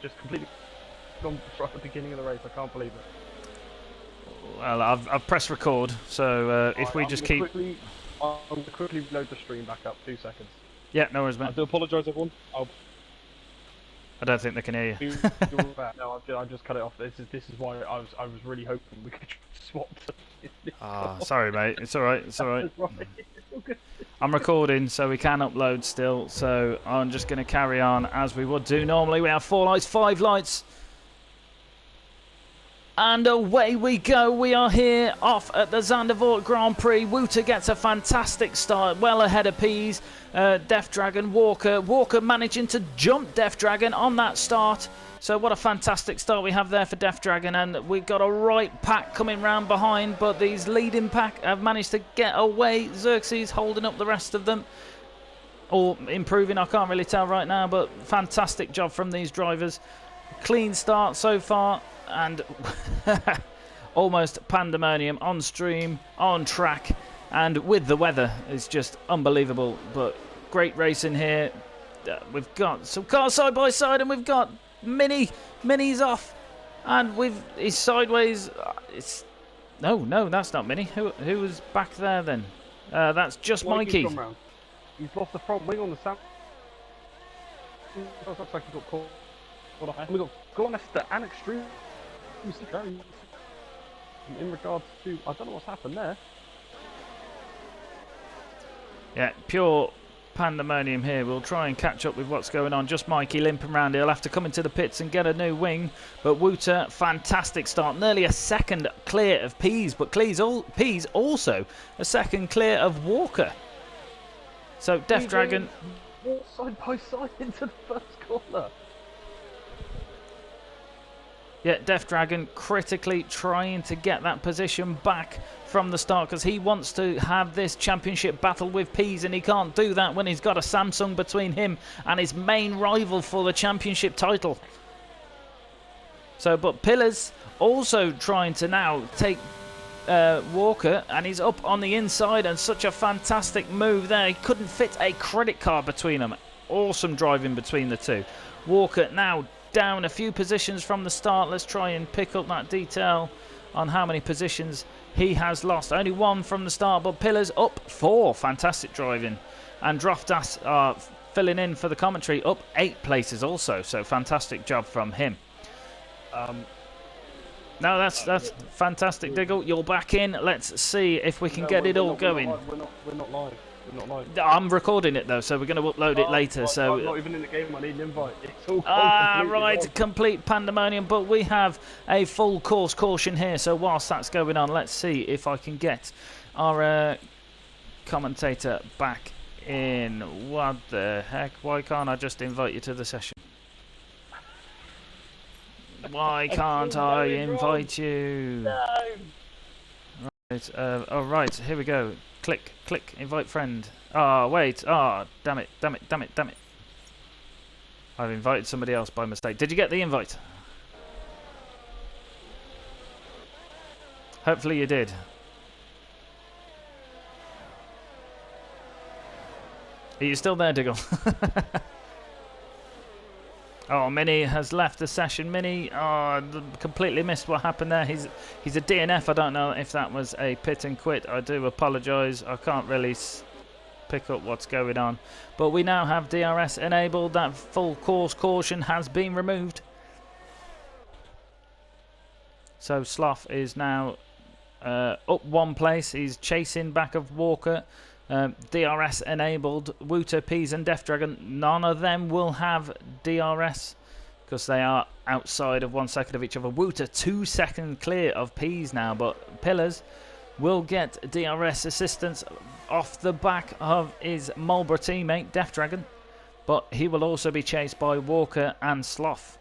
just completely gone right at the beginning of the race. I can't believe it. Well, I've pressed record, so if we just keep... I'm going to quickly load the stream back up. 2 seconds. Yeah, no worries, mate. I do apologise, everyone. I don't think they can hear you. No, I just cut it off. This is why I was really hoping we could swap. Sorry, mate. It's all right. It's all right. I'm recording, so we can upload still. So I'm just going to carry on as we would do normally. We have 4 lights, 5 lights. And away we go. We are here off at the Zandvoort Grand Prix. Wouter gets a fantastic start, well ahead of Pease. Death Dragon, Walker managing to jump Death Dragon on that start. So what a fantastic start we have there for Death Dragon. And we've got a right pack coming round behind, but these leading pack have managed to get away. Xerxes holding up the rest of them. Or improving, I can't really tell right now, but fantastic job from these drivers. Clean start so far. And almost pandemonium on stream, on track, and with the weather. It's just unbelievable, but great racing here. We've got some cars side by side, and we've got Mini's off, and he's sideways. It's no, that's not Mini. Who was back there then? That's just Mikey. He's lost the front wing on the south. Looks like he got caught. We got Glonister and Extreme in regards to, I don't know what's happened there. Yeah, pure pandemonium here. We'll try and catch up with what's going on. Just Mikey limping around. He'll have to come into the pits and get a new wing. But Wouter, fantastic start. Nearly a second clear of Pease, but Pease also a second clear of Walker. So Death Dragon walk side by side into the first corner. Yeah, Death Dragon critically trying to get that position back from the start because he wants to have this championship battle with Pease, and he can't do that when he's got a Samsung between him and his main rival for the championship title. So, but Pillars also trying to now take Walker, and he's up on the inside, and such a fantastic move there. He couldn't fit a credit card between them. Awesome driving between the two. Walker now down a few positions from the start. Let's try and pick up that detail on how many positions he has lost. Only 1 from the start, but Pillars up 4. Fantastic driving. And Droftas are filling in for the commentary, up 8 places also. So fantastic job from him. No, that's fantastic, Diggle. You're back in. Let's see if we can get it all going. We're not live. I'm recording it though, so we're going to upload it later. So I'm not even in the game. I need an invite. It's all right, on. Complete pandemonium. But we have a full course caution here. So whilst that's going on, let's see if I can get our commentator back in. What the heck? Why can't I just invite you to the session? Why can't I invite you? No. Right. All right. Here we go. Click, invite friend. Oh, wait. Oh, damn it. I've invited somebody else by mistake. Did you get the invite? Hopefully you did. Are you still there, Diggle? Oh, Mini has left the session. Mini, completely missed what happened there. He's a DNF. I don't know if that was a pit and quit. I do apologise. I can't really pick up what's going on. But we now have DRS enabled. That full course caution has been removed. So Sloth is now up 1 place. He's chasing back of Walker. DRS enabled. Wouter, Pease and Death Dragon, none of them will have DRS because they are outside of 1 second of each other. Wouter 2 seconds clear of Pease now, but Pillars will get DRS assistance off the back of his Marlborough teammate Death Dragon, but he will also be chased by Walker and Sloth.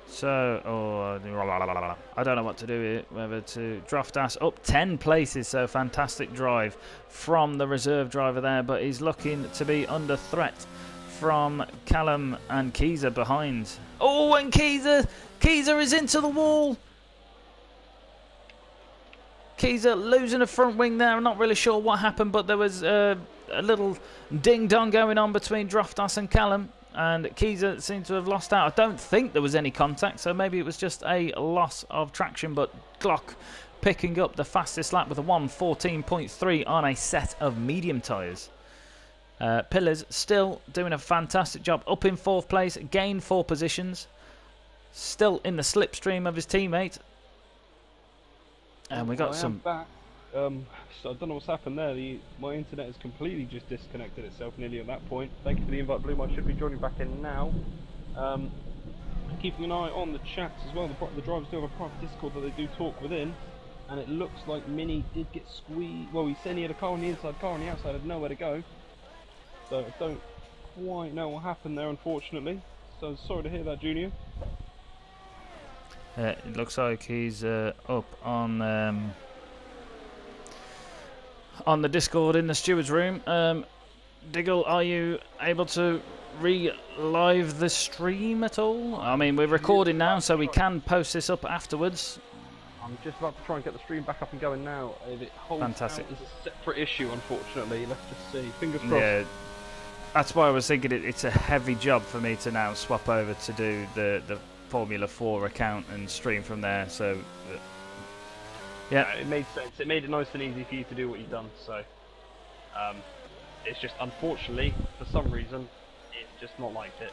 So, I don't know what to do here, whether to Droftas up 10 places, so fantastic drive from the reserve driver there, but he's looking to be under threat from Callum and Keyser behind. Oh, and Keyser is into the wall. Keyser losing a front wing there. I'm not really sure what happened, but there was a little ding-dong going on between Droftas and Callum, and Keyser seemed to have lost out. I don't think there was any contact, so maybe it was just a loss of traction, but Glock picking up the fastest lap with a 1:14.3 on a set of medium tyres. Pillars still doing a fantastic job. Up in 4th place, gained 4 positions. Still in the slipstream of his teammate. And we got some... back. So I don't know what's happened there. My internet has completely just disconnected itself nearly at that point. Thank you for the invite, Bloom. I should be joining back in now. Keeping an eye on the chats as well. The drivers do have a private Discord that they do talk within. And it looks like Mini did get squeezed. Well, he said he had a car on the inside, car on the outside, had nowhere to go. So I don't quite know what happened there, unfortunately. So sorry to hear that, Junior. It looks like he's up on the Discord in the steward's room. Diggle, are you able to re-live the stream at all? I mean, we're recording now, so we can post this up afterwards. I'm just about to try and get the stream back up and going now. If it holds Fantastic. out, it's a separate issue, unfortunately. Let's just see. Fingers crossed. Yeah, that's why I was thinking it's a heavy job for me to now swap over to do the Formula 4 account and stream from there. So, yeah, it made sense. It made it nice and easy for you to do what you've done. So, it's just unfortunately, for some reason, it's just not like it.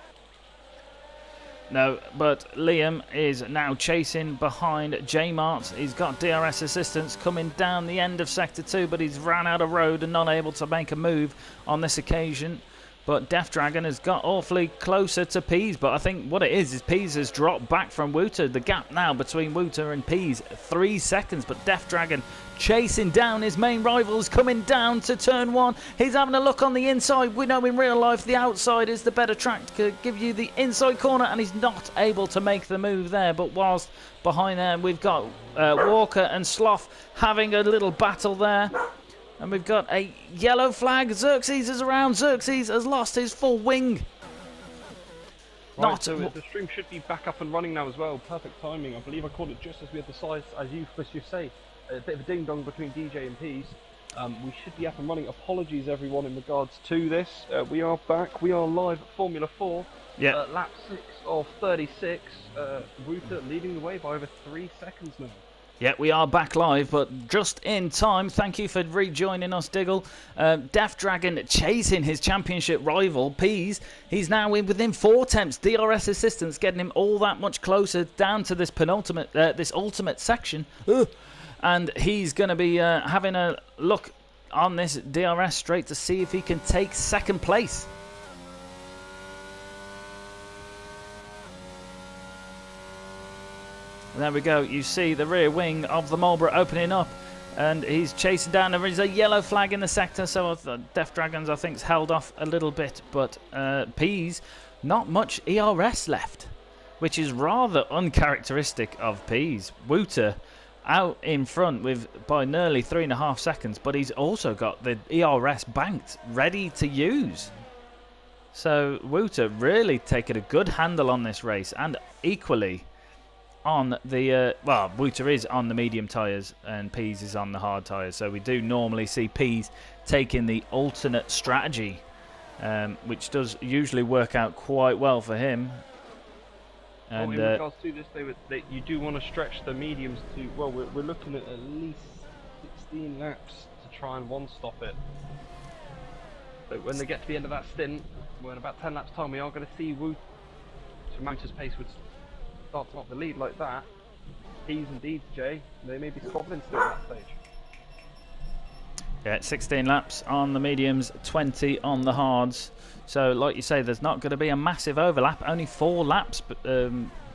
No, but Liam is now chasing behind J-Mart. He's got DRS assistance coming down the end of Sector 2, but he's ran out of road and not able to make a move on this occasion. But Death Dragon has got awfully closer to Pease, but I think what it is Pease has dropped back from Wouter. The gap now between Wouter and Pease, 3 seconds, but Death Dragon chasing down his main rivals, coming down to turn 1. He's having a look on the inside. We know in real life the outside is the better track to give you the inside corner, and he's not able to make the move there. But whilst behind there, we've got Walker and Sloth having a little battle there. And we've got a yellow flag. Xerxes is around. Xerxes has lost his full wing. Right, so the stream should be back up and running now as well. Perfect timing. I believe I called it just as we had the size, as you say, a bit of a ding-dong between DJ and Pease. We should be up and running. Apologies, everyone, in regards to this. We are back. We are live at Formula 4. Yeah. Lap 6 of 36. Wouter leading the way by over 3 seconds now. Yeah, we are back live, but just in time. Thank you for rejoining us, Diggle. Death Dragon chasing his championship rival, Pease. He's now in within 4 attempts. DRS assistance getting him all that much closer down to this penultimate, this ultimate section. And he's going to be having a look on this DRS straight to see if he can take 2nd place. There we go. You see the rear wing of the Marlboro opening up, and he's chasing down. There is a yellow flag in the sector, so Death Dragons, I think, is held off a little bit. But Pease, not much ERS left, which is rather uncharacteristic of Pease. Wouter out in front by nearly 3.5 seconds, but he's also got the ERS banked, ready to use. So Wouter really taking a good handle on this race, and equally on the Wouter is on the medium tyres and Pease is on the hard tyres, so we do normally see Pease taking the alternate strategy, which does usually work out quite well for him. And in regards to this, you do want to stretch the mediums to, well, we're looking at least 16 laps to try and one-stop it. So when they get to the end of that stint, well, in about 10 laps time, we are going to see Wouter's pace would start to off the lead like that. Pease and DJ, they may be squabbling still at that stage. Yeah, 16 laps on the mediums, 20 on the hards. So, like you say, there's not going to be a massive overlap. Only 4 laps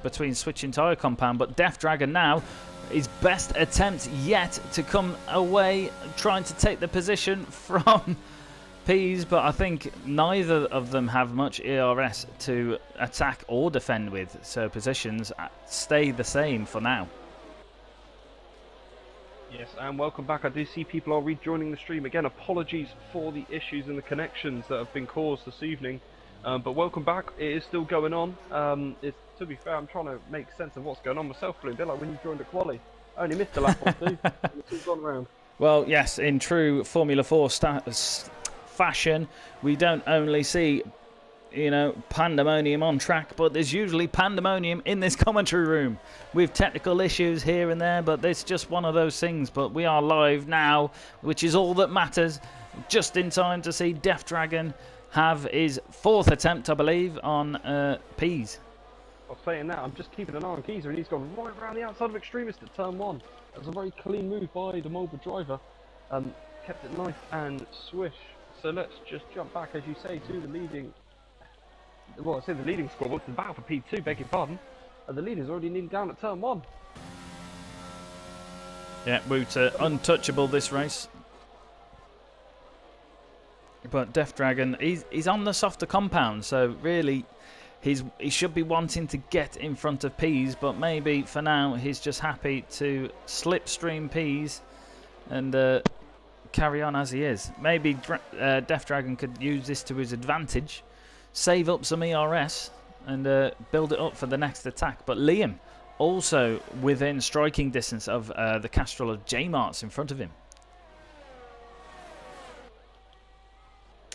between switching tyre compound. But Death Dragon now, his best attempt yet to come away, trying to take the position from Pease. But I think neither of them have much ERS to attack or defend with. So positions stay the same for now. Yes, and welcome back. I do see people are rejoining the stream. Again, apologies for the issues in the connections that have been caused this evening. But welcome back. It is still going on. To be fair, I'm trying to make sense of what's going on myself, Bloom. A bit like when you joined the quali. I only missed the lap or two. It's all gone round. Well, yes, in true Formula 4 fashion, we don't only see, you know, pandemonium on track, but there's usually pandemonium in this commentary room with technical issues here and there, but it's just one of those things. But we are live now, which is all that matters, just in time to see Death Dragon have his 4th attempt, I believe, on Pease. Well, saying that, I'm just keeping an eye on Geezer, and he's gone right around the outside of Extremist at turn 1. That was a very clean move by the Marlboro driver. Kept it nice and swish. So let's just jump back, as you say, to the leading... Well, I say the leading scoreboard, the battle for P2, beg your pardon. And the leader's already nearly down at turn 1. Yeah, Wooter untouchable this race. But Death Dragon, he's on the softer compound, so really he should be wanting to get in front of Pease, but maybe for now he's just happy to slipstream Pease and carry on as he is. Maybe Death Dragon could use this to his advantage, save up some ERS and build it up for the next attack. But Liam also within striking distance of the Castrol of J-Marts in front of him.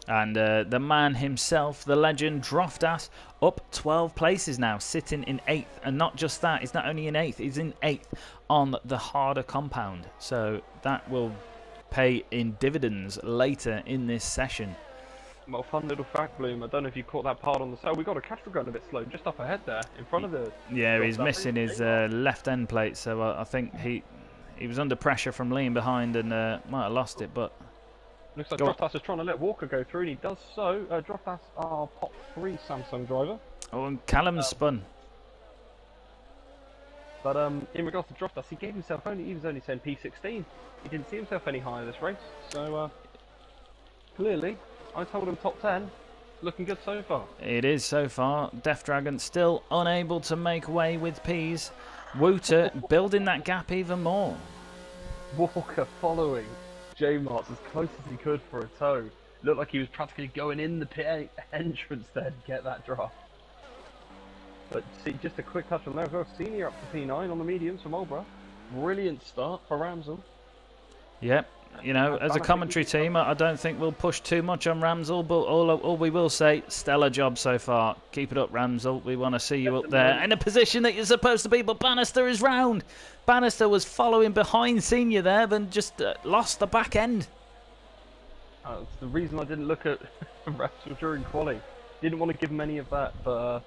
And the man himself, the legend, Droftas, up 12 places now, sitting in 8th. And not just that, he's not only in 8th, he's in 8th on the harder compound. So that will pay in dividends later in this session. Well, fun little fact, Bloom. I don't know if you caught that part on the side. We got a Castrol going a bit slow, just up ahead there, in front of the... Yeah, he's missing his left end plate, so I think he was under pressure from Liam behind and might have lost it, but... Looks like Droftas is trying to let Walker go through, and he does so. Droftas, our top 3 Samsung driver. Oh, and Callum's spun. But in regards to Droftas, he gave himself he was only saying P16. He didn't see himself any higher this race. So clearly, I told him top 10. Looking good so far. It is so far. Death Dragon still unable to make way with Pease. Wooter building that gap even more. Walker following J-Marts as close as he could for a tow. Looked like he was practically going in the pit entrance there to get that drop. But see, just a quick touch on there as well. Senior up to P9 on the mediums for Marlboro. Brilliant start for Ramsel. Yep. You know, as a commentary team, I don't think we'll push too much on Ramsel, but all we will say, stellar job so far. Keep it up, Ramsel. We want to see you up there in a position that you're supposed to be, but Bannister is round. Bannister was following behind Senior there, then just lost the back end. It's the reason I didn't look at Ramsel during quali. Didn't want to give him any of that, but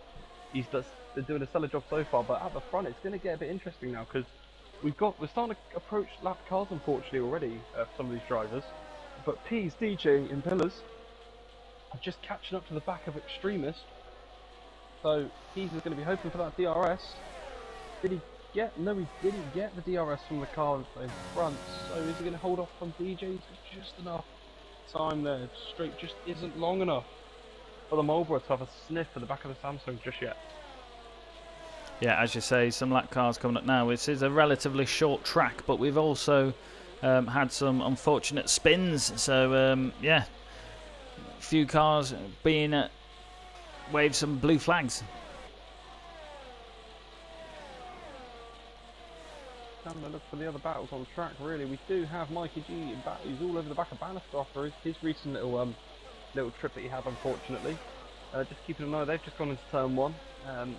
they're doing a stellar job so far. But at the front, it's going to get a bit interesting now, because we're starting to approach lap cars, unfortunately, already for some of these drivers. But P's DJ in Pillars are just catching up to the back of Extremist. So P's is going to be hoping for that DRS. Did he get? No, he didn't get the DRS from the car in front. So is he going to hold off from DJs for just enough time there? Straight just isn't long enough for the Marlboro to have a sniff at the back of the Samsung just yet. Yeah, as you say, some lap cars coming up now. This is a relatively short track, but we've also had some unfortunate spins. So, yeah, a few cars being waved some blue flags. Having a look for the other battles on track, really. We do have Mikey G in battles all over the back of Bannister after his recent little trip that he had, unfortunately. Just keeping an eye, they've just gone into turn 1.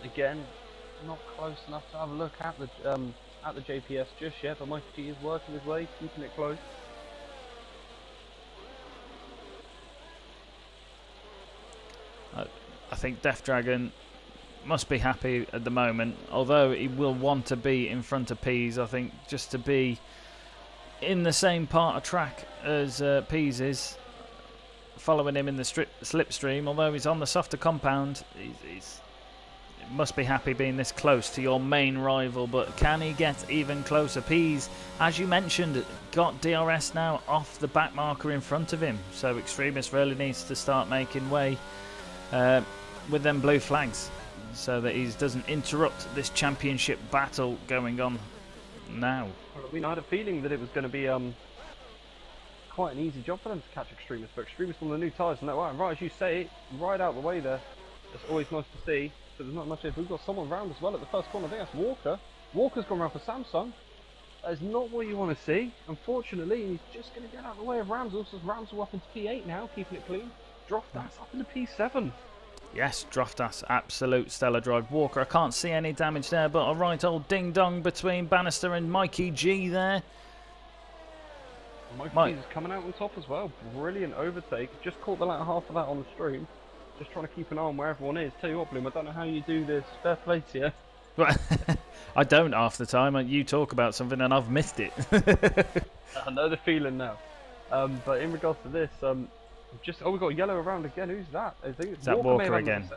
Again, not close enough to have a look at the JPS just yet, but Mikey G is working his way, keeping it close. I think Death Dragon must be happy at the moment, although he will want to be in front of Pease. I think just to be in the same part of track as Pease is, following him in the slipstream. Although he's on the softer compound, he's must be happy being this close to your main rival, but can he get even closer? Pease, as you mentioned, got DRS now off the back marker in front of him, so Extremist really needs to start making way with them blue flags so that he doesn't interrupt this championship battle going on now. I mean, I had a feeling that it was going to be quite an easy job for them to catch Extremist, but Extremist on the new tyres and that way, right as you say it, right out the way there. It's always nice to see. So there's not much if we've got someone round as well at the first corner. I think that's Walker. Walker's gone round for Samsung. That is not what you want to see. Unfortunately, he's just going to get out of the way of Ramsel, so Ramsel up into P8 now, keeping it clean. Droftas up into P7. Yes, Droftas, absolute stellar drive. Walker, I can't see any damage there, but a right old ding-dong between Bannister and Mikey G there. Mikey G is coming out on top as well. Brilliant overtake. Just caught the latter half of that on the stream. Just trying to keep an eye on where everyone is. Tell you what, Bloom, I don't know how you do this. Fair play to you. I don't half the time. You talk about something and I've missed it. I know the feeling now. But in regards to this, we got yellow around again. Who's that? I think it's Walker again.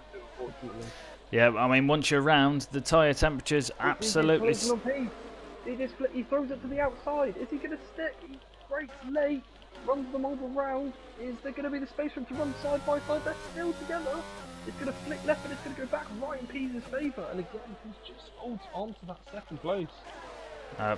Yeah, I mean, once you're around, the tyre temperature's absolutely. He throws it to the outside. Is he going to stick? He brakes late, runs them all around. Is there going to be the space for him to run side by side? They're still together. It's going to flick left, but it's going to go back right in Pease's favour. And again, he's just holds on to that second place.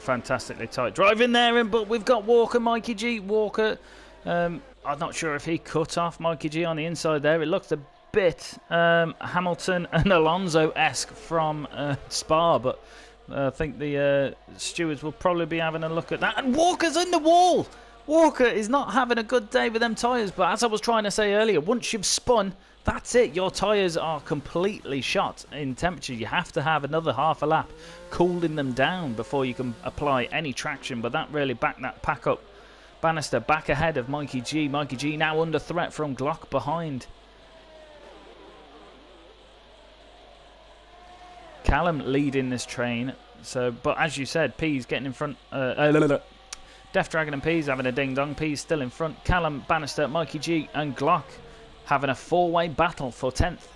Fantastically tight drive in there, but we've got Walker, Mikey G. Walker, I'm not sure if he cut off Mikey G on the inside there. It looked a bit Hamilton and Alonso-esque from Spa, but I think the stewards will probably be having a look at that. And Walker's in the wall! Walker is not having a good day with them tyres, but as I was trying to say earlier, once you've spun, that's it. Your tyres are completely shot in temperature. You have to have another half a lap cooling them down before you can apply any traction, but that really backed that pack up. Bannister back ahead of Mikey G. Mikey G now under threat from Glock behind. Callum leading this train. So, but as you said, P's getting in front. Death Dragon and P's having a ding dong. P's still in front. Callum, Bannister, Mikey G, and Glock having a four-way battle for 10th.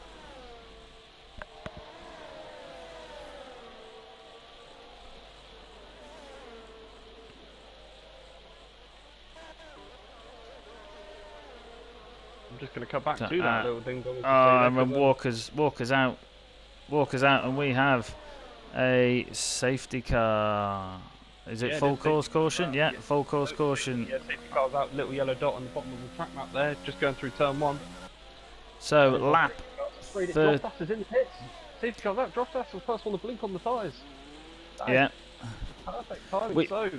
I'm just going to cut back to that little ding dong. And Walker's out. Walker's out, and we have a safety car. Is it full course caution? Yeah, full course caution. Yeah, safety car's out, little yellow dot on the bottom of the track map there, just going through turn 1. So, lap Droftas is in the pits. Safety car's out, Droftas was the first one to blink on the tyres. Yeah. Perfect timing, so,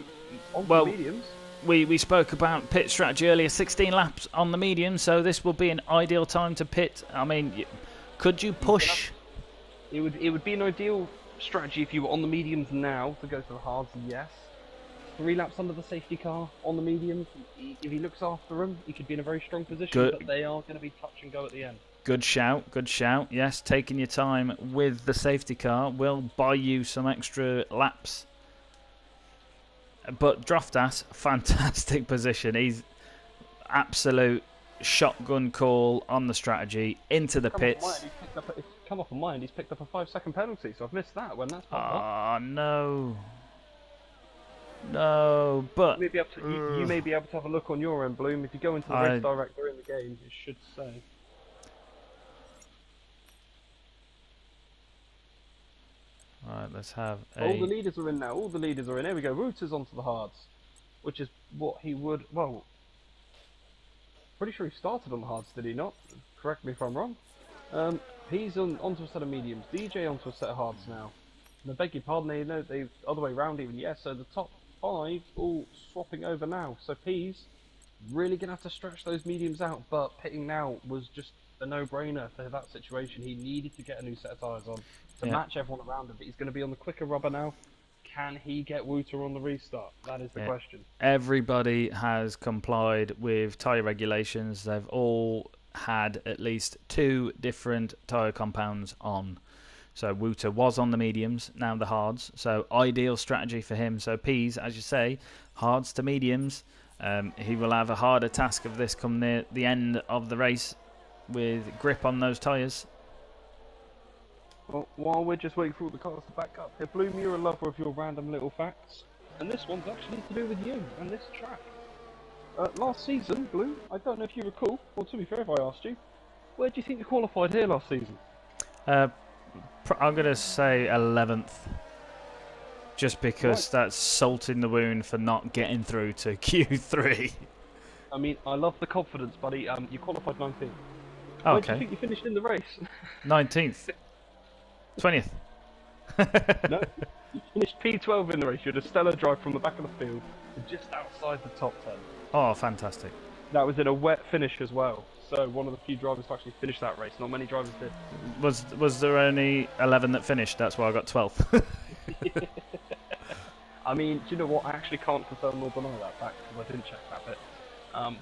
on the mediums. We spoke about pit strategy earlier, 16 laps on the medium, so this will be an ideal time to pit. I mean, could you push? It would be an ideal strategy if you were on the mediums now to go to the hards, yes. 3 laps under the safety car on the mediums. If he looks after them, he could be in a very strong position, but they are going to be touch and go at the end. Good shout, good shout. Yes, taking your time with the safety car will buy you some extra laps. But Droftas, fantastic position. He's absolute shotgun call on the strategy into the pits. Come off of mine, he's picked up a 5-second penalty, so I've missed that when that's popped up. Oh, no. No, but... You may be able to have a look on your end, Bloom. If you go into the race director in the game, it should say. Right, let's have All the leaders are in now. All the leaders are in. Here we go. Router's onto the hards, which is what he would... Well, pretty sure he started on the hards, did he not? Correct me if I'm wrong. He's onto a set of mediums. DJ onto a set of hards now. And I beg your pardon, they other way round even. Yes, so the top 5 all swapping over now. So P's really going to have to stretch those mediums out, but pitting now was just a no-brainer for that situation. He needed to get a new set of tyres on to match everyone around him, but he's going to be on the quicker rubber now. Can he get Wooter on the restart? That is the question. Everybody has complied with tyre regulations. They've all had at least 2 different tyre compounds on. So Wooter was on the mediums, now the hards. So ideal strategy for him. So P's, as you say, hards to mediums. He will have a harder task of this come near the end of the race with grip on those tyres. Well, while we're just waiting for all the cars to back up, here, Bloom, you're a lover of your random little facts. And this one's actually to do with you and this track. Last season, Blue, I don't know if you recall, or to be fair if I asked you, where do you think you qualified here last season? I'm going to say 11th. Just because that's salt in the wound for not getting through to Q3. I mean, I love the confidence, buddy. You qualified 19th. Oh, where do you think you finished in the race? 19th. 20th. No, Finished P12 in the race. You had a stellar drive from the back of the field to just outside the top 10. Oh, fantastic. That was in a wet finish as well. So one of the few drivers to actually finish that race. Not many drivers did. Was there only 11 that finished? That's why I got 12th. I mean, do you know what? I actually can't confirm or deny that fact because I didn't check that bit.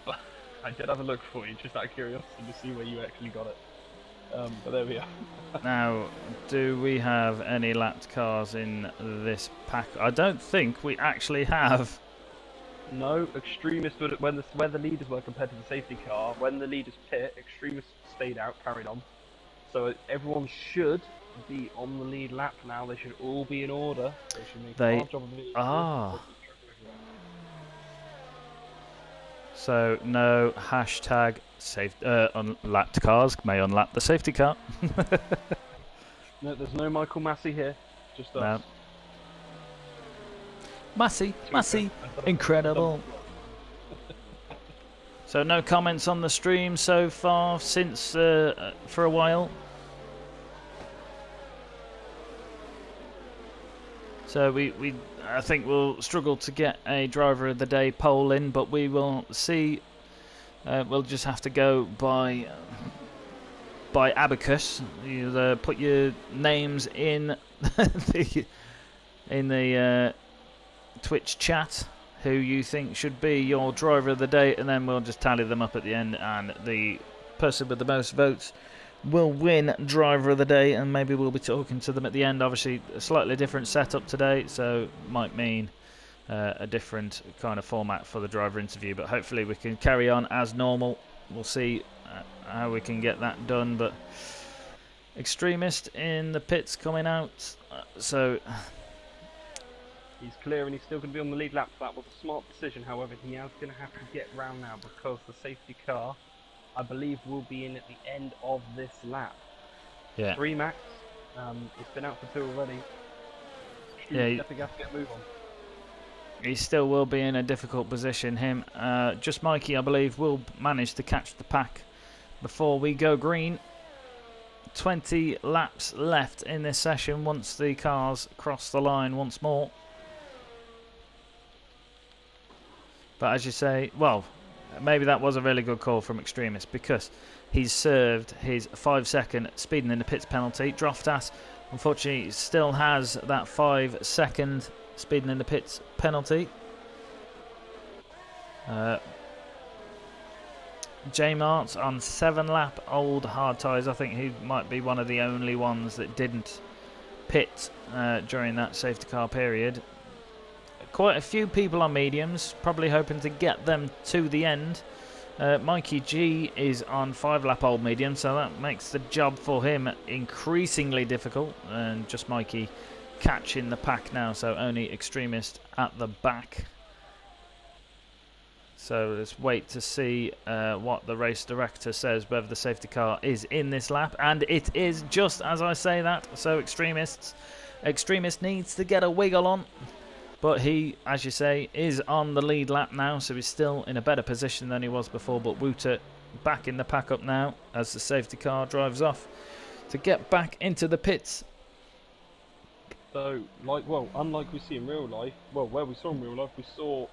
But I did have a look for you just out of curiosity to see where you actually got it. But there we are. Now, do we have any lapped cars in this pack? I don't think we actually have. No, extremists would when where the leaders were compared to the safety car. When the leaders pit, extremists stayed out, carried on. So everyone should be on the lead lap now. They should all be in order. They should make a hard job of it. So no hashtag safe unlapped cars may unlap the safety car. No, there's no Michael Massey here. Just us. No. Massey, incredible. So no comments on the stream so far since for a while. So I think we'll struggle to get a driver of the day poll in, but we will see. We'll just have to go by abacus. You put your names in the Twitch chat, who you think should be your driver of the day, and then we'll just tally them up at the end, and the person with the most votes will win driver of the day, and maybe we'll be talking to them at the end. Obviously a slightly different setup today, so might mean a different kind of format for the driver interview, but hopefully we can carry on as normal. We'll see how we can get that done. But extremist in the pits coming out, so he's clear and he's still going to be on the lead lap. That was a smart decision. However, he is going to have to get round now because the safety car, I believe, will be in at the end of this lap. Yeah. 3 max. It's been out for 2 already. Yeah. Definitely have to get a move on. He still will be in a difficult position. Him, just Mikey, I believe, will manage to catch the pack before we go green. 20 laps left in this session once the cars cross the line once more. But as you say, well, maybe that was a really good call from Extremist, because he's served his 5-second speeding in the pits penalty. Droftas, unfortunately, still has that 5-second speeding in the pits penalty. J-Mart on 7-lap old hard tyres. I think he might be one of the only ones that didn't pit during that safety car period. Quite a few people on mediums, probably hoping to get them to the end. Mikey G is on 5-lap old medium, so that makes the job for him increasingly difficult. And just Mikey catching the pack now, so only Extremist at the back. So let's wait to see what the race director says, whether the safety car is in this lap, and it is, just as I say that. So Extremist needs to get a wiggle on, but he, as you say, is on the lead lap now, so he's still in a better position than he was before. But Wouter back in the pack up now as the safety car drives off to get back into the pits. So, unlike we see in real life, where we saw in real life, we saw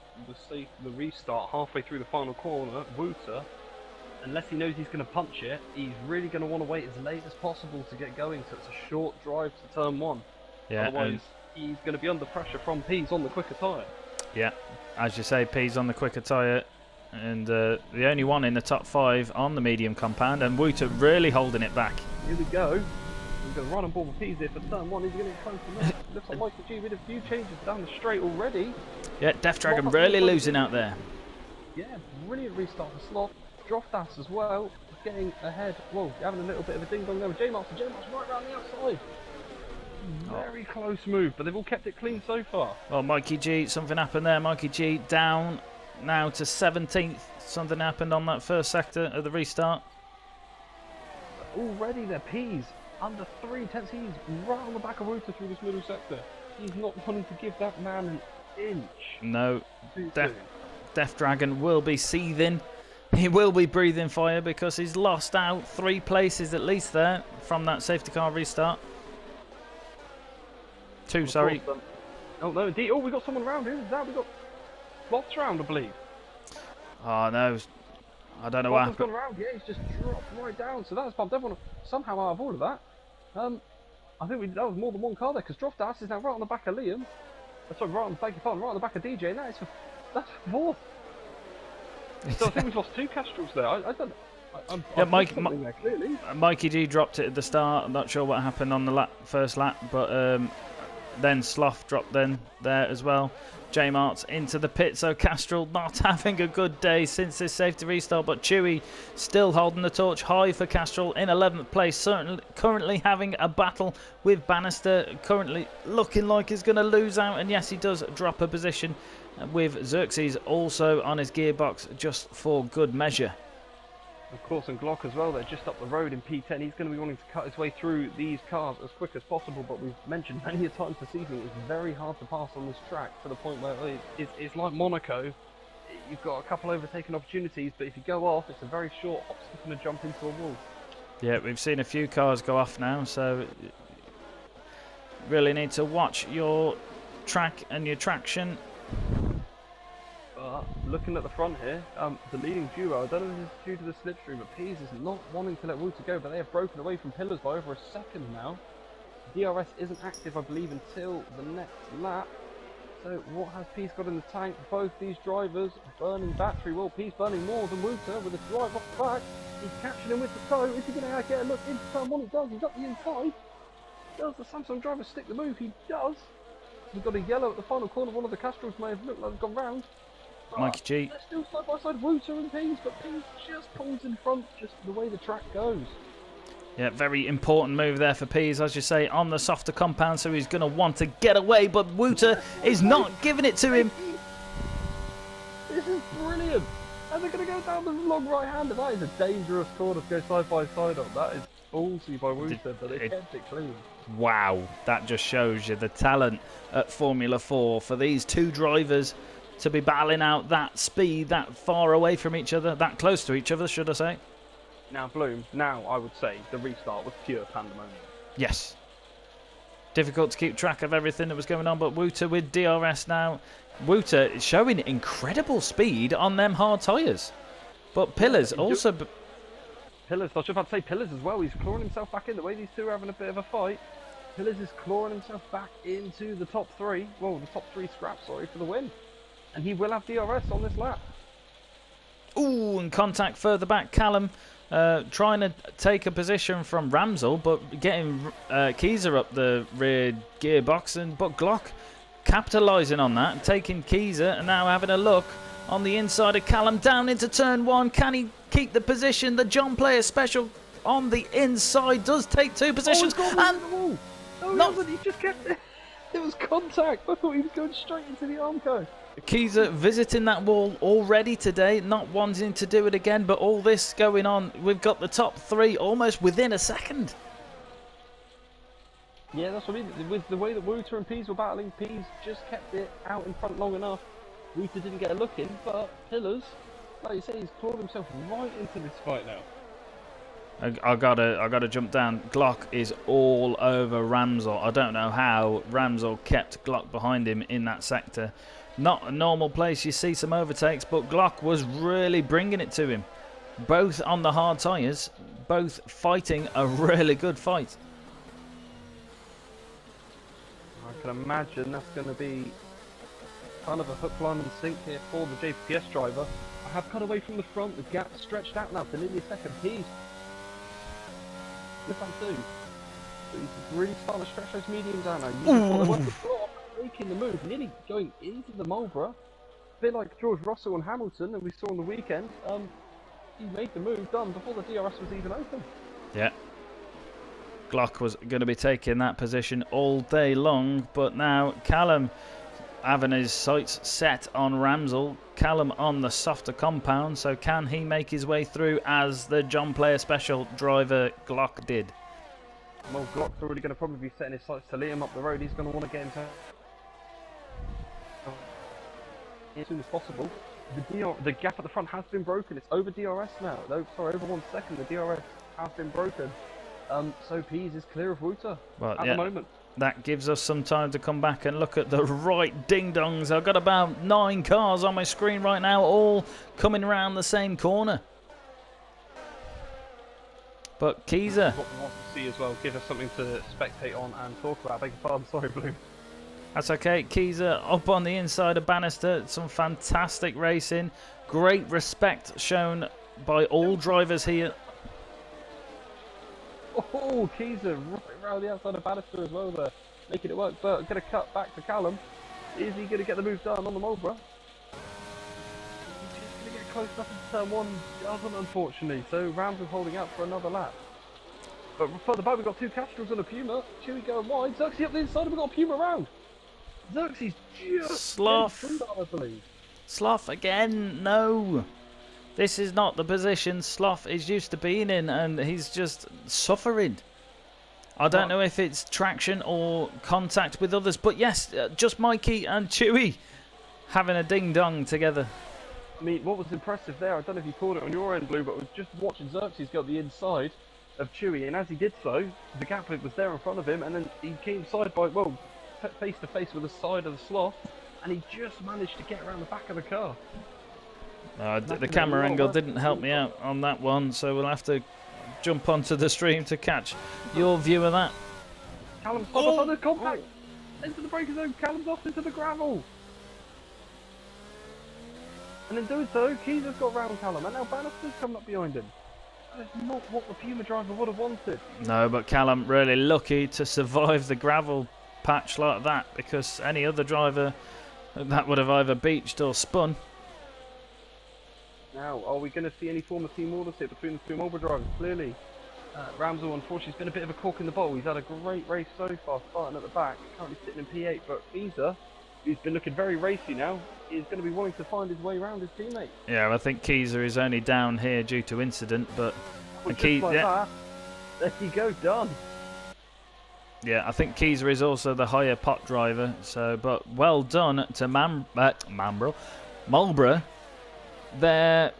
the restart halfway through the final corner. Wouter, unless he knows he's going to punch it, he's really going to want to wait as late as possible to get going, so it's a short drive to turn 1. Yeah, otherwise he's going to be under pressure from Pease on the quicker tyre. Yeah, as you say, Pease on the quicker tyre, and the only one in the top 5 on the medium compound, and Wouter really holding it back. Here we go. He's going to run on board with Pease here for turn 1. He's going to get close to that. Looks like Michael G with a few changes down the straight already. Yeah, Death Dragon really losing out there. Yeah, brilliant restart for Slot. Droftas as well, getting ahead. Whoa, having a little bit of a ding dong there with J-Master. J-Master right around the outside. Very close move, but they've all kept it clean so far. Well, Mikey G, something happened there. Mikey G down now to 17th. Something happened on that first sector of the restart. Already their P's under 3/10. He's right on the back of Wouter through this middle sector. He's not wanting to give that man an inch. No, Death Dragon will be seething. He will be breathing fire because he's lost out 3 places at least there from that safety car restart. 2, sorry. Oh no, indeed. Oh, we got someone around. Who's that? We got Sloth's round, I believe. Oh no, I don't know what Sloth has happened. gone around. Yeah, he's just dropped right down. So that's bumped everyone somehow out of all of that. I think that was more than one car there because Droftas is now right on the back of Liam. Sorry, right on the right on the back of DJ, and that's fourth. So I think we've lost two Castrals there. I don't. Yeah, there, clearly. Mikey G dropped it at the start. I'm not sure what happened on the first lap, but then Sloth dropped there as well. J Mart's into the pit, so Castrol not having a good day since this safety restart, but Chewy still holding the torch high for Castrol in 11th place, certainly currently having a battle with Bannister, currently looking like he's going to lose out, and yes, he does drop a position with Xerxes also on his gearbox just for good measure. Of course, and Glock as well, they're just up the road in P10. He's going to be wanting to cut his way through these cars as quick as possible, but we've mentioned many a times this evening, it's very hard to pass on this track to the point where it's like Monaco. You've got a couple overtaking opportunities, but if you go off, it's a very short hop, skip and a jump into a wall. Yeah, we've seen a few cars go off now, so really need to watch your track and your traction. Looking at the front here, the leading duo, I don't know if this is due to the slipstream, but Pease is not wanting to let Wouter go, but they have broken away from Pillars by over a second now. DRS isn't active, I believe, until the next lap. So what has Pease got in the tank? Both these drivers burning battery. Well, Pease burning more than Wouter with a drive off the back. He's catching him with the toe. Is he going to get a look into turn one? He does. He's up the inside. Does the Samsung driver stick the move? He does. We've got a yellow at the final corner. One of the Castrals may have looked like they've gone round. Mikey G. They're still side by side, Wouter and Pease, but Pease just pulls in front, just the way the track goes. Yeah, very important move there for Pease, as you say, on the softer compound, so he's going to want to get away, but Wouter is not giving it to him. This is brilliant. And they're going to go down the long right-hander. That is a dangerous corner to go side by side on. That is ballsy by Wouter, but they kept it clean. Wow, that just shows you the talent at Formula 4 for these two drivers to be battling out that speed, that far away from each other, that close to each other, should I say. Now, Bloom, now I would say the restart was pure pandemonium. Yes. Difficult to keep track of everything that was going on, but Wouter with DRS now. Wouter is showing incredible speed on them hard tyres. But Pillars also... Pillars, I was just about to say Pillars as well. He's clawing himself back in. The way these two are having a bit of a fight. Pillars is clawing himself back into the top three. Well, the top three scraps, sorry, for the win. And he will have DRS on this lap. Ooh, and contact further back. Callum trying to take a position from Ramsel, but getting Kieser up the rear gearbox. But Glock capitalising on that and taking Kieser and now having a look on the inside of Callum down into turn one. Can he keep the position? The John Player special on the inside does take two positions. Oh, and he just kept it. It was contact. I thought he was going straight into the Armco. Kieser visiting that wall already today, not wanting to do it again, but all this going on, we've got the top three almost within a second. Yeah, that's what I mean. With the way that Wouter and Pease were battling, Pease just kept it out in front long enough. Wouter didn't get a look in, but Pillars, like you say, he's clawed himself right into this fight now. I gotta jump down. Glock is all over Ramsel. I don't know how Ramsel kept Glock behind him in that sector. Not a normal place you see some overtakes, but Glock was really bringing it to him. Both on the hard tyres, both fighting a really good fight. I can imagine that's going to be kind of a hook, line and sink here for the JPS driver. I have cut away from the front, the gap stretched out now to nearly a second. He's really starting to stretch those mediums out now. Making the move, nearly going into the Marlborough. A bit like George Russell and Hamilton that we saw on the weekend. He made the move done before the DRS was even open. Yeah. Glock was going to be taking that position all day long, but now Callum having his sights set on Ramsel. Callum on the softer compound, so can he make his way through as the John Player Special driver Glock did? Well, Glock's already going to probably be setting his sights to Liam up the road. He's going to want to get him as soon as possible. The gap at the front has been broken. It's over DRS now. No, sorry, over 1 second. The DRS has been broken. So Pease is clear of Wouter at the moment. That gives us some time to come back and look at the right ding-dongs. I've got about 9 cars on my screen right now, all coming around the same corner. But Keyser... What we want to see as well, give us something to spectate on and talk about. Beg your pardon, sorry, Blue. That's okay. Keyser up on the inside of Bannister. Some fantastic racing. Great respect shown by all drivers here. Oh, Keyser right around the outside of Bannister as well there. Making it work, but going to cut back to Callum. Is he going to get the move done on the Marlborough? He's just going to get close enough into turn 1. Doesn't, unfortunately. So Rams is holding out for another lap. But further back, we've got 2 Castrals and a Puma. Chewy going wide. Xerxes up the inside, and we've got a Puma around. Xerxes just... Sloth. I believe. Sloth again. No. This is not the position Sloth is used to being in, and he's just suffering. I don't know if it's traction or contact with others, but yes, just Mikey and Chewy having a ding-dong together. I mean, what was impressive there, I don't know if you caught it on your end, Blue, but was just watching Xerxes go up the inside of Chewy, and as he did so, the gap was there in front of him, and then he came side by, well, face to face with the side of the Sloth, and he just managed to get around the back of the car. The camera angle didn't help me out on that one, so we'll have to jump onto the stream to catch your view of that. Callum's off on the compact! Into the breaker zone, Callum's off into the gravel! And in doing so, Keyser's got round Callum, and now Bannister's coming up behind him. That is not what the Puma driver would have wanted. No, but Callum really lucky to survive the gravel patch like that, because any other driver that would have either beached or spun. Now, are we going to see any form of team orders here between the 2 Marlborough drivers? Clearly, Ramsell, unfortunately, has been a bit of a cork in the bottle. He's had a great race so far, starting at the back, currently sitting in P8, but Keyser, who's been looking very racy now, is going to be wanting to find his way around his teammate. Yeah, I think Keyser is only down here due to incident, but... Well, just like that, there you go, done. Yeah, I think Keyser is also the higher pot driver, so, but well done to Marlborough. They're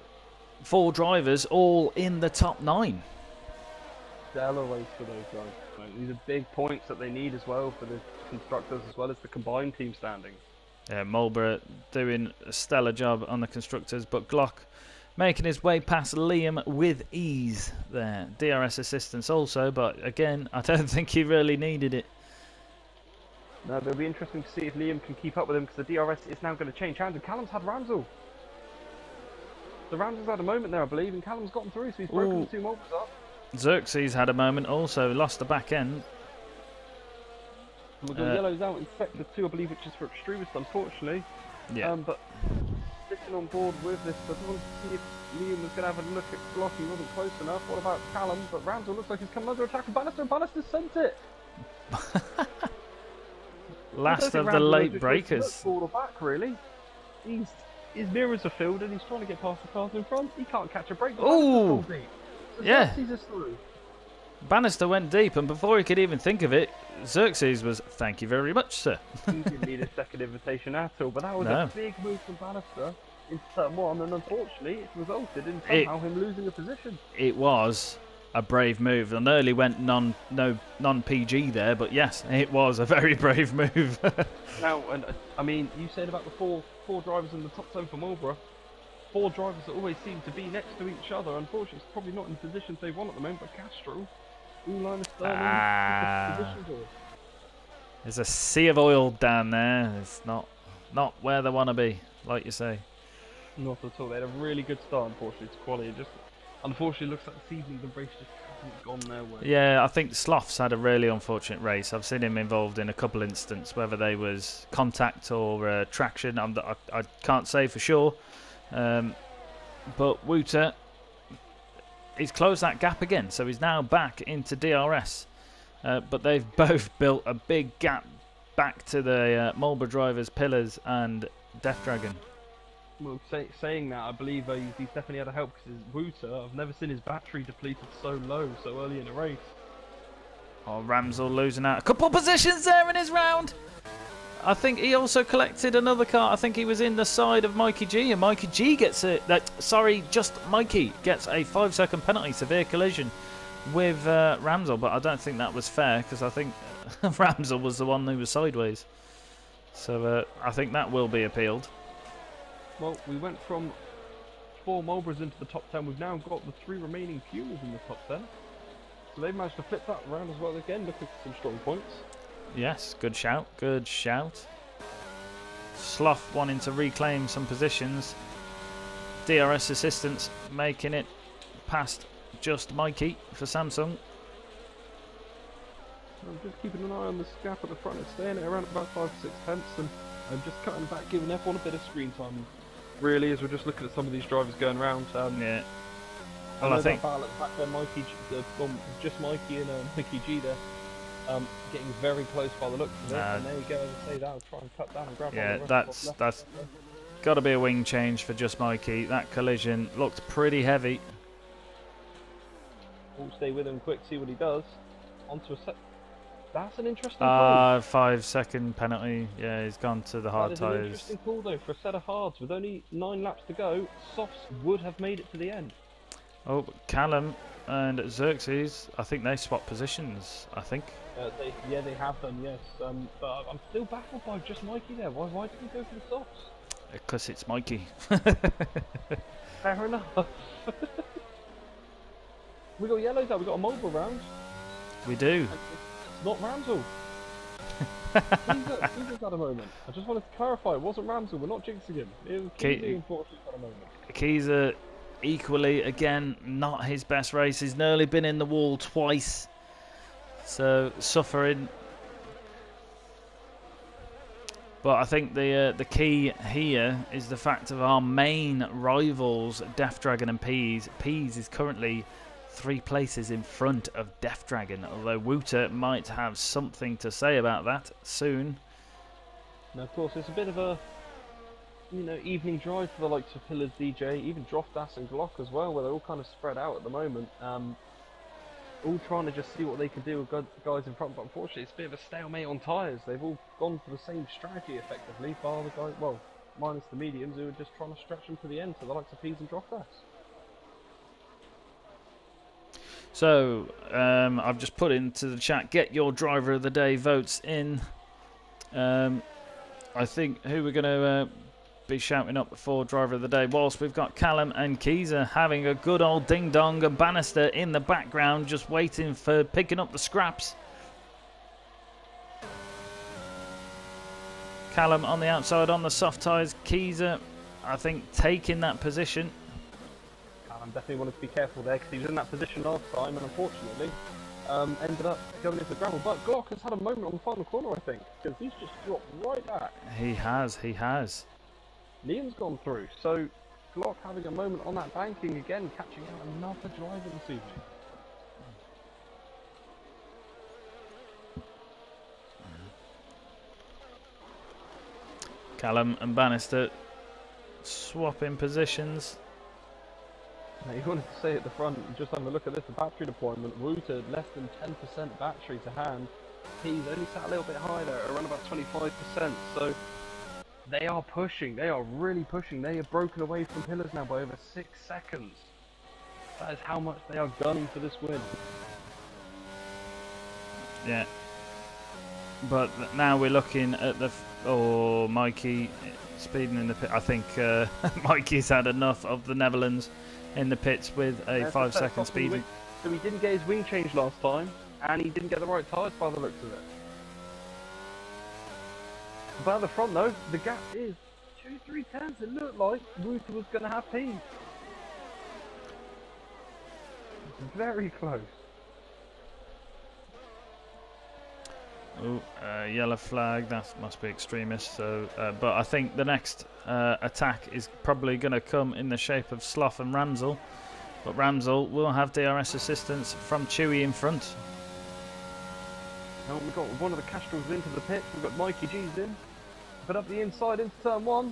4 drivers all in the top 9. Stellar race for those guys. Right, these are big points that they need as well for the constructors as well as the combined team standings. Yeah, Marlborough doing a stellar job on the constructors, but Glock making his way past Liam with ease there. DRS assistance also, but again, I don't think he really needed it. No, but it'll be interesting to see if Liam can keep up with him, because the DRS is now going to change hands, and Callum's had Ramsell. So Ramsell's had a moment there, I believe, and Callum's gotten through, so he's broken the 2 Marlborough up. Xerxes had a moment also, lost the back end. And we've got yellows out in sector 2, I believe, which is for extremist, unfortunately. Yeah. But sitting on board with this, I just wanted to see if Liam was going to have a look at Glock. He wasn't close enough. What about Callum? But Ramsell looks like he's coming under attack from Bannister, and Bannister sent it. Last of the late breakers. Forward or back, really. His mirrors are filled, and he's trying to get past the cars in front. He can't catch a break. Oh, yeah. Through. Bannister went deep, and before he could even think of it, Xerxes was, "Thank you very much, sir." He didn't need a second invitation at all, but that was a big move from Bannister into turn 1, and unfortunately, it resulted in somehow him losing a position. It was a brave move, and early went non-PG there, but yes, it was a very brave move. Now, and I mean, you said about the four drivers in the top 10 for Marlborough. 4 drivers that always seem to be next to each other. Unfortunately, it's probably not in the positions they want at the moment, but Castro, Linus Sterling, there's a sea of oil down there. It's not where they want to be, like you say. Not at all. They had a really good start, unfortunately, to quality. It just, unfortunately, looks like this evening the race just hasn't gone their way. Yeah, I think Sloth's had a really unfortunate race. I've seen him involved in a couple incidents, whether they was contact or traction. I can't say for sure. But Wouter, he's closed that gap again, so he's now back into DRS. But they've both built a big gap back to the Marlborough drivers, Pillars and Death Dragon. Well, saying that, I believe he's definitely had a help, because Wouter, I've never seen his battery depleted so low so early in a race. Oh, Ramsell losing out a couple positions there in his round. I think he also collected another car. I think he was in the side of Mikey G, and Mikey G gets just Mikey gets a 5-second penalty, severe collision, with Ramsel, but I don't think that was fair because I think Ramsel was the one who was sideways. So I think that will be appealed. Well, we went from 4 Marlboros into the top 10. We've now got the 3 remaining Pumas in the top 10. So they've managed to flip that around as well again, looking for some strong points. Yes, good shout, good shout. Slough wanting to reclaim some positions. DRS assistance making it past just Mikey for Samsung. I'm just keeping an eye on the gap at the front. It's staying at around about 5 to 6 tenths, and I'm just cutting back, giving everyone a bit of screen time. Really, as we're just looking at some of these drivers going around. Yeah. Well, I think battle at the back there, Mikey, just Mikey and Mickey G there, getting very close by the looks of it. And there you go. As I say, that'll try and cut down and grab. Yeah, that's got to be a wing change for just Mikey. That collision looked pretty heavy. We'll stay with him quick, see what he does. Onto a set. That's an interesting call. 5-second penalty. Yeah, he's gone to the hard That is tyres. an interesting call though for a set of hards. With only 9 laps to go, softs would have made it to the end. Oh, Callum and Xerxes, I think they swap positions, I think. They have done, yes. But I'm still baffled by just Mikey there. Why did he go for the softs? Because it's Mikey. Fair enough. We got yellows out, we got a mobile round. We do. It's not Ramsel. Keeza's had a moment. I just wanted to clarify, it wasn't Ramsel, we're not jinxing him. It was Keeza, unfortunately, had a moment. Keeza, equally, again, not his best race. He's nearly been in the wall twice. So, suffering. But I think the key here is the fact of our main rivals, Death Dragon and Peas. Peas is currently 3 places in front of Death Dragon, although Wouter might have something to say about that soon. Now, of course, it's a bit of a evening drive for the likes of Pillars DJ, even Droftas and Glock as well, where they're all kind of spread out at the moment. All trying to just see what they can do with the guys in front, but unfortunately it's a bit of a stalemate on tyres. They've all gone for the same strategy effectively, bar the guys, well, minus the mediums who are just trying to stretch them to the end, to the likes of Peas and Droftas. So, I've just put into the chat, get your driver of the day votes in. I think who we're going to be shouting up for driver of the day, whilst we've got Callum and Keeza having a good old ding-dong, and Bannister in the background just waiting for picking up the scraps. Callum on the outside on the soft tyres. Keeza, I think, taking that position. Callum definitely wanted to be careful there because he was in that position last time, and unfortunately ended up going into the gravel. But Glock has had a moment on the final corner, I think, because he's just dropped right back. He has. Liam's gone through, so Glock having a moment on that banking again, catching out another driver this evening. Callum and Bannister swapping positions. Now, you wanted to say at the front, just having a look at this, the battery deployment, Wouter less than 10% battery to hand. He's only sat a little bit higher there, around about 25%, so they are pushing, they are really pushing. They have broken away from Pillars now by over 6 seconds. That is how much they are gunning for this win. Yeah. But now we're looking at the... Mikey speeding in the pit. I think Mikey's had enough of the Netherlands in the pits with a 5-second speed. So he didn't get his wing change last time, and he didn't get the right tyres by the looks of it. But at the front though, the gap is 2-3 tenths. It looked like Wouter was going to have P. It's very close. Oh, yellow flag. That must be extremist. So, but I think the next attack is probably going to come in the shape of Slough and Ramsel. But Ramsel will have DRS assistance from Chewy in front. Now we've got one of the Castrals into the pit. We've got Mikey G's in. But up the inside into turn 1. Are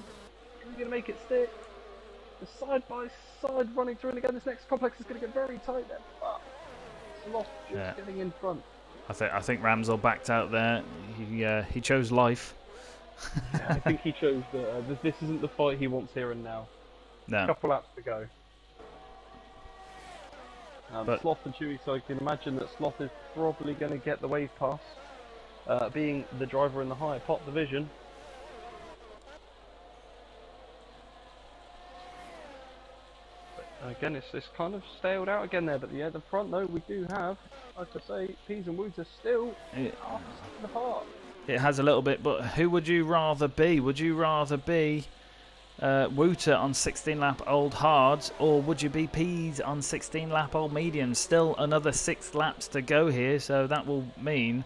we going to make it stick? The side by side running through, and again this next complex is going to get very tight there. But Slough just getting in front. I think Ramsel backed out there. He chose life. Yeah, I think he chose this isn't the fight he wants here and now. No. A couple laps to go. But Sloth and Chewy, so I can imagine that Sloth is probably going to get the wave pass, being the driver in the higher pot division. But again, it's kind of staled out again there, but yeah, the front though, we do have, like I say, Peas and Woods are still half a second apart. it has a little bit, but who would you rather be? Would you rather be Wooter on 16-lap old hards, or would you be Peas on 16-lap old mediums? Still another 6 laps to go here, so that will mean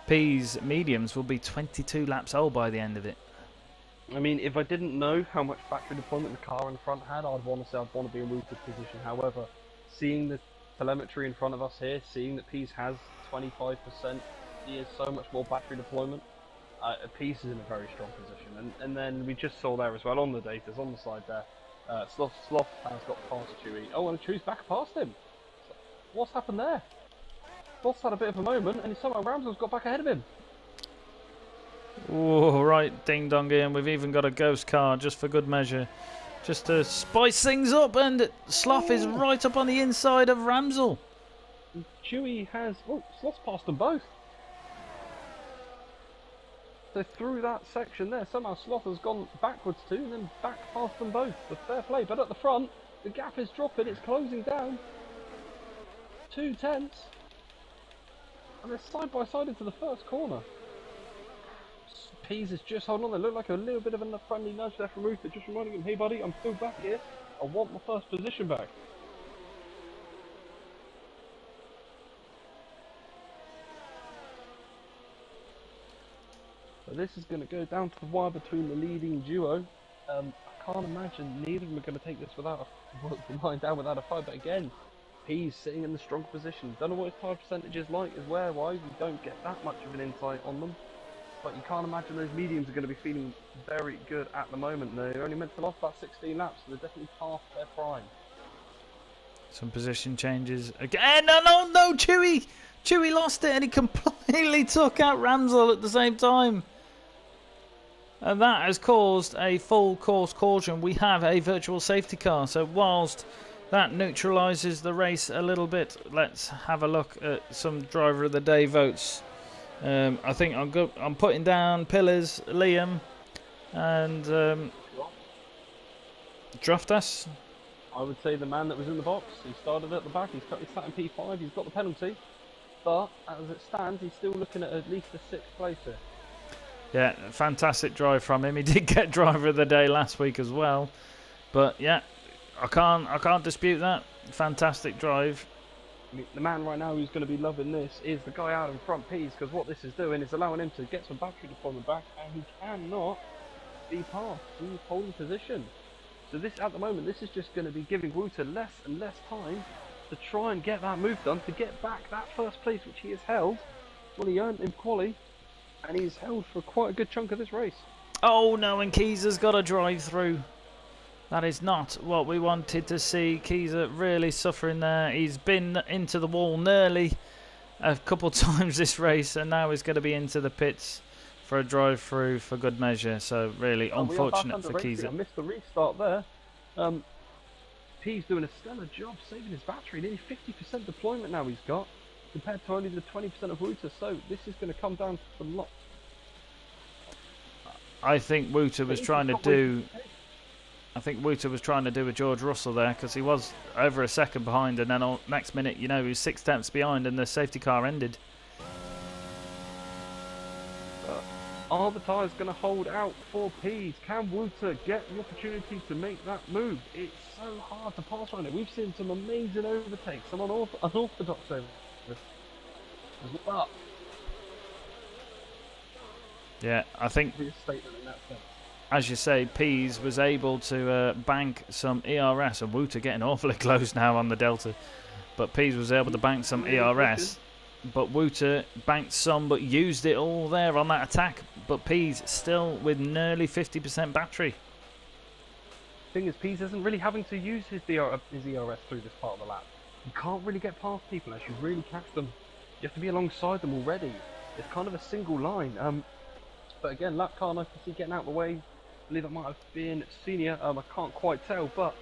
Peas mediums will be 22 laps old by the end of it. I mean, if I didn't know how much battery deployment the car in front had, I'd want to be in Wooter's position. However, seeing the telemetry in front of us here, seeing that Peas has 25%, he has so much more battery deployment. Peas is in a very strong position, and then we just saw there as well on the datas on the side there. Sloth has got past Chewy. Oh, and Chewy's back past him. What's happened there? Sloth's had a bit of a moment, and somehow Ramsell's got back ahead of him. Oh, right, ding dong in. We've even got a ghost car just for good measure, just to spice things up. And Sloth is right up on the inside of Ramsell. Chewy has. Oh, Sloth's passed them both. So through that section there, somehow Sloth has gone backwards too, and then back past them both. But fair play. But at the front, the gap is dropping. It's closing down. 2 tenths, and they're side by side into the first corner. Peas is just holding on. They look like a little bit of a friendly nudge there from Ruther, just reminding him, hey buddy, I'm still back here. I want my first position back. So this is going to go down to the wire between the leading duo. I can't imagine neither of them are going to take this without a line down without a fight. But again, Peas sitting in the strong position. Don't know what his tire percentage is like as wear-wise. We don't get that much of an insight on them. But you can't imagine those mediums are going to be feeling very good at the moment. They're only meant to last about 16 laps, so they're definitely past their prime. Some position changes again. No, Chewy lost it, and he completely took out Ramsell at the same time. And that has caused a full course caution. We have a virtual safety car, so whilst that neutralises the race a little bit, let's have a look at some driver of the day votes. I think I'm putting down Pillars, Liam, and Draftas. I would say the man that was in the box. He started at the back. He's sat in P5. He's got the penalty, but as it stands, he's still looking at least a 6th place here. Yeah, fantastic drive from him. He did get driver of the day last week as well, but yeah, I can't dispute that. Fantastic drive. I mean, the man right now who's going to be loving this is the guy out in front, Peas, because what this is doing is allowing him to get some battery deployment back, and he cannot be passed in his holding position. So this, at the moment, this is just going to be giving Wooter less and less time to try and get that move done, to get back that first place which he has held. Well, he earned in quali, and he's held for quite a good chunk of this race. Oh no, and Keeser's got a drive through. That is not what we wanted to see. Keeser really suffering there. He's been into the wall nearly a couple times this race, and now he's going to be into the pits for a drive through for good measure. So really unfortunate for Keeser. I missed the restart there. P's doing a stellar job saving his battery. Nearly 50% deployment now he's got, compared to only the 20% of Wooter. So this is going to come down to a lot. I think Wooter was trying to do. I think Wooter was trying to do a George Russell there, because he was over a second behind, and then next minute, you know, he was 6 tenths behind, and the safety car ended. Are the tyres going to hold out for Peas? Can Wooter get the opportunity to make that move? It's so hard to pass on it. We've seen some amazing overtakes, some unorthodox overtakes. But yeah, I think, as you say, Peas was able to bank some ERS, and Wooter getting awfully close now on the Delta. But Peas was able to bank some ERS, but Wooter banked some, but used it all there on that attack. But Peas still with nearly 50% battery. Thing is, Peas isn't really having to use his ERS through this part of the lap. You can't really get past people unless you really catch them. You have to be alongside them already. It's kind of a single line. But again, lap car, nice to see getting out of the way. I believe it might have been Senior. I can't quite tell, but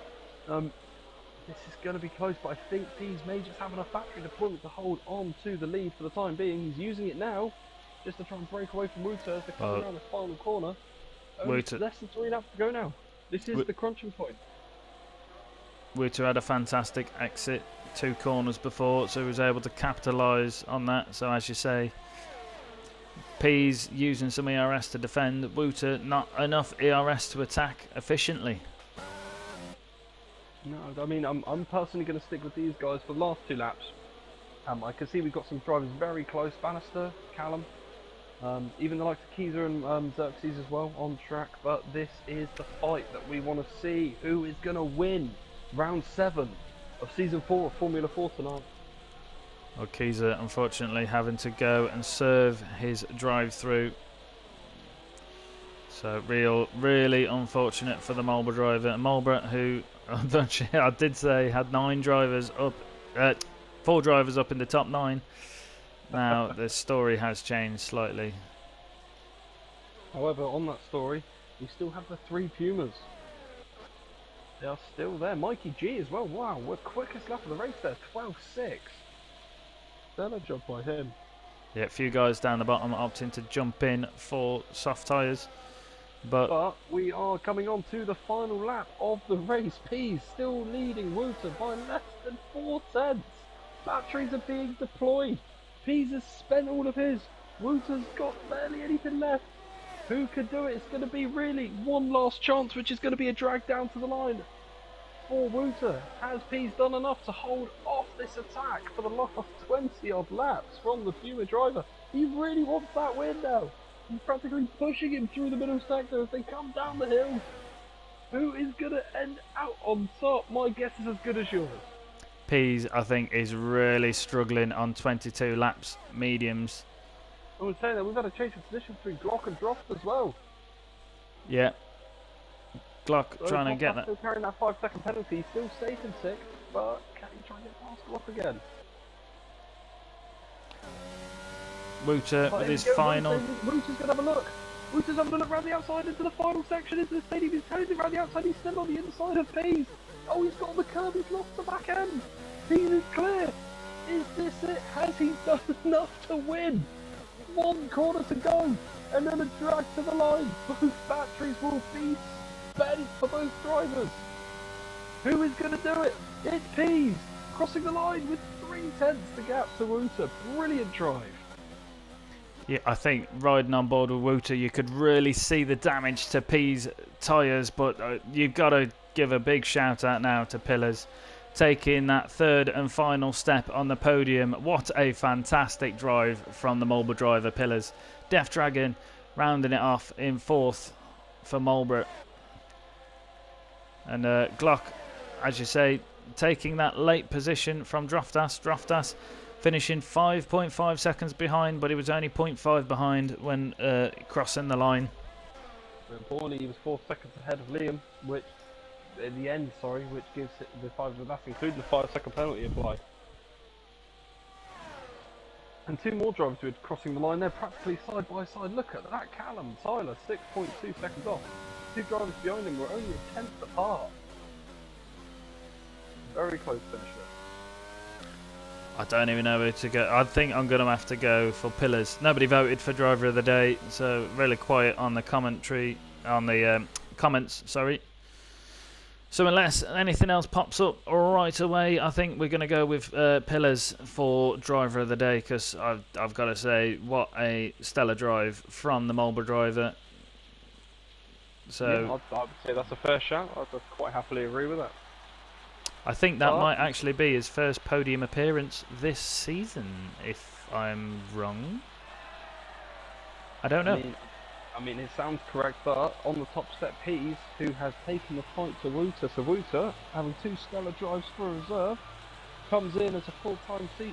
This is going to be close, but I think Pease may just have enough battery deployment to hold on to the lead for the time being. He's using it now, just to try and break away from Wuta as they're coming around the final corner. Less than 3 laps to go now. This is the crunching point. Wuta had a fantastic exit 2 corners before, so he was able to capitalise on that. So as you say, Pease using some ERS to defend. Wuta not enough ERS to attack efficiently. No, I mean, I'm personally going to stick with these guys for the last 2 laps. I can see we've got some drivers very close. Bannister, Callum, even the likes of Keyser and Xerxes as well on track. But this is the fight that we want to see. Who is going to win round 7 of season 4 of Formula 4 tonight? Well, Keyser unfortunately having to go and serve his drive-through. So really unfortunate for the Marlborough driver. Marlborough, who I did say had 9 drivers up, 4 drivers up in the top 9. Now the story has changed slightly. However, on that story, we still have the 3 Pumas. They are still there. Mikey G as well. Wow, we're quickest lap of the race there. 12.6. Stellar job by him. Yeah, a few guys down the bottom opting to jump in for soft tyres. But we are coming on to the final lap of the race. Pease still leading Wuta by less than 4 tenths. Batteries are being deployed. Pease has spent all of his. Wuta's got barely anything left. Who could do it? It's going to be really one last chance, which is going to be a drag down to the line for Wuta. Has Pease done enough to hold off this attack for the last 20 odd laps from the Puma driver? He really wants that win now. He's practically pushing him through the middle sector as they come down the hill. Who is going to end out on top? My guess is as good as yours. Pease, I think, is really struggling on 22 laps mediums. I was saying that we've had a change of position between Glock and Droft as well. Yeah. Glock so trying to get that. Still carrying that 5-second penalty, still safe and 6, but can he try and get past Glock again? Wuta with his final. Wuta's going to have a look. Wuta's having a look around the outside into the final section, into the stadium. He's closing around the outside. He's still on the inside of Pease. Oh, he's got on the curb. He's lost the back end. Pease is clear. Is this it? Has he done enough to win? 1 corner to go, and then a drag to the line. Both batteries will be spent for both drivers. Who is going to do it? It's Pease crossing the line with 3 tenths to gap to Wuta. Brilliant drive. Yeah, I think riding on board with Wuta, you could really see the damage to Pease tyres, but you've got to give a big shout out now to Pillars, taking that 3rd and final step on the podium. What a fantastic drive from the Marlborough driver, Pillars. Death Dragon rounding it off in 4th for Marlborough. And Glock, as you say, taking that late position from Droftas. Droftas finishing 5.5 seconds behind, but he was only 0.5 behind when crossing the line. Importantly, he was 4 seconds ahead of Liam, which at the end, which gives it the 5, that's including the 5-second penalty applied. And 2 more drivers who are crossing the line there, practically side by side. Look at that, Callum, Tyler, 6.2 seconds off. 2 drivers behind him were only a tenth apart. Very close finish there. I don't even know where to go. I think I'm going to have to go for Pillars. Nobody voted for driver of the day, so really quiet on the commentary, on the comments, sorry. So unless anything else pops up right away, I think we're going to go with Pillars for driver of the day, because I've got to say, what a stellar drive from the Marlborough driver. So yeah, I would say that's a fair shout. I'd quite happily agree with that. I think that might actually be his first podium appearance this season, if I'm wrong. I don't know. I mean, it sounds correct, but on the top step, Pease, who has taken the fight to Wuta. So Wuta, having 2 stellar drives for reserve, comes in as a full-time seat.